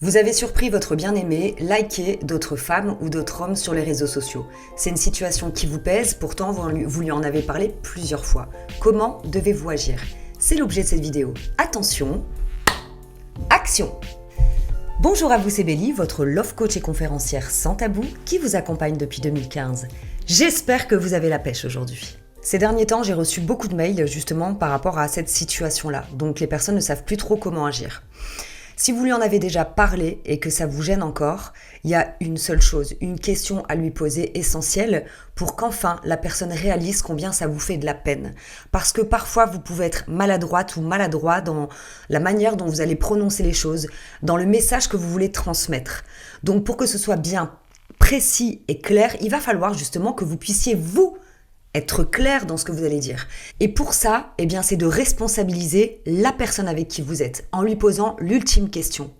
Vous avez surpris votre bien-aimé, liké d'autres femmes ou d'autres hommes sur les réseaux sociaux. C'est une situation qui vous pèse, pourtant vous lui en avez parlé plusieurs fois. Comment devez-vous agir? C'est l'objet de cette vidéo. Attention, action! Bonjour à vous, c'est Bélie, votre love coach et conférencière sans tabou qui vous accompagne depuis 2015. J'espère que vous avez la pêche aujourd'hui. Ces derniers temps, j'ai reçu beaucoup de mails justement par rapport à cette situation-là, donc les personnes ne savent plus trop comment agir. Si vous lui en avez déjà parlé et que ça vous gêne encore, il y a une seule chose, une question à lui poser essentielle pour qu'enfin la personne réalise combien ça vous fait de la peine. Parce que parfois vous pouvez être maladroite ou maladroit dans la manière dont vous allez prononcer les choses, dans le message que vous voulez transmettre. Donc pour que ce soit bien précis et clair, il va falloir justement que vous puissiez vous être clair dans ce que vous allez dire. Et pour ça, c'est de responsabiliser la personne avec qui vous êtes, en lui posant l'ultime question.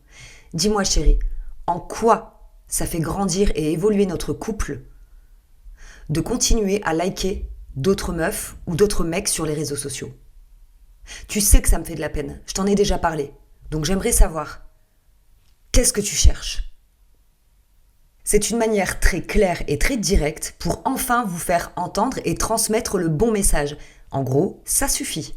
Dis-moi chérie, en quoi ça fait grandir et évoluer notre couple de continuer à liker d'autres meufs ou d'autres mecs sur les réseaux sociaux? Tu sais que ça me fait de la peine, je t'en ai déjà parlé, donc j'aimerais savoir, qu'est-ce que tu cherches ? C'est une manière très claire et très directe pour enfin vous faire entendre et transmettre le bon message. En gros, ça suffit.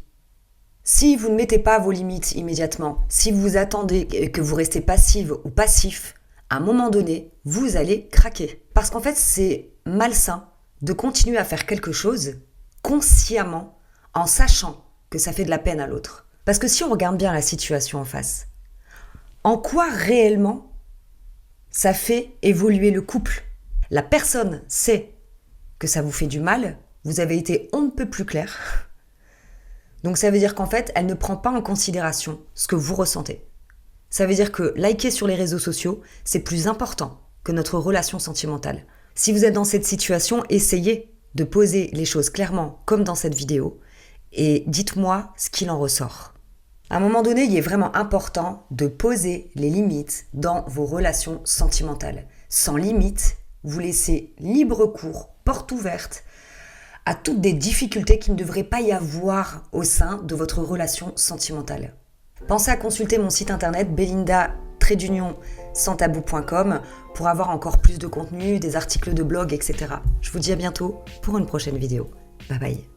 Si vous ne mettez pas vos limites immédiatement, si vous attendez que vous restez passive ou passif, à un moment donné, vous allez craquer. Parce qu'en fait, c'est malsain de continuer à faire quelque chose consciemment en sachant que ça fait de la peine à l'autre. Parce que si on regarde bien la situation en face, en quoi réellement ça fait évoluer le couple? La personne sait que ça vous fait du mal, vous avez été on ne peut plus clair. Donc ça veut dire qu'en fait, elle ne prend pas en considération ce que vous ressentez. Ça veut dire que liker sur les réseaux sociaux, c'est plus important que notre relation sentimentale. Si vous êtes dans cette situation, essayez de poser les choses clairement comme dans cette vidéo et dites-moi ce qu'il en ressort. À un moment donné, il est vraiment important de poser les limites dans vos relations sentimentales. Sans limite, vous laissez libre cours, porte ouverte, à toutes des difficultés qui ne devraient pas y avoir au sein de votre relation sentimentale. Pensez à consulter mon site internet belinda-sans-tabou.com pour avoir encore plus de contenu, des articles de blog, etc. Je vous dis à bientôt pour une prochaine vidéo. Bye bye.